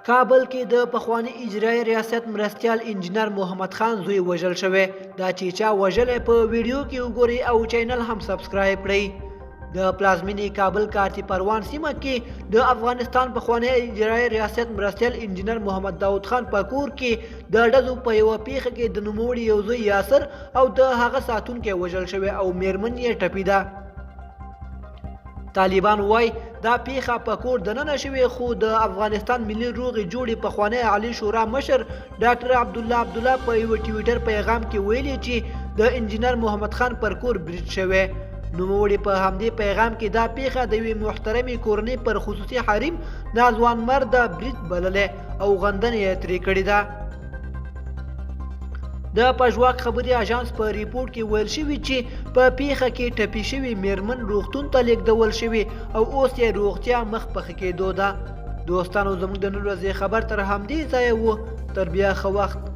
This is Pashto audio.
کابل کې د پخوانی اجرایی ریاست مرستیال انجینر محمد خان زوی وژل شوی. دا چې چا وژلی په ویډیو کې وګورئ او چینل هم سبسکرایب کړئ. د پلازمینې کابل کارتی پروان سیمه کې د افغانستان پخوانی اجرایی ریاست مرستیال انجینر محمد داود خان په کور کې د ډزو په یوه پیښه کې د نوموړي یو زوی یاسر او د هغه ساتونکی وژل شوی او میرمن یې ټپي ده. طالبان وای دا پیښه په کور دننه شوې، خو د افغانستان ملي روغې جوړې پخوانی عالی شورا مشر ډاکټر عبدالله په یو ټویټر پیغام کې ویلي چې د انجینر محمد خان پر کور برید شوی. نوموړي په همدې پیغام کې دا پیښه د یوې محترمې کورنۍ پر خصوصي حریم ناځوان مرده برید بللی او غندنه یې ترې کړې ده. د پژواک خبري اژانس په ریپورت کې ویل شوی چې په پیښه کې ټپي شوی میرمن روغتون ته لیږدول شوی او اوس یې روغتیا مخ په ښه کېدو ده. دوستانو زموږ د نن ورځې خبر تر همدې ځایه و. تر بیا ښه وخت.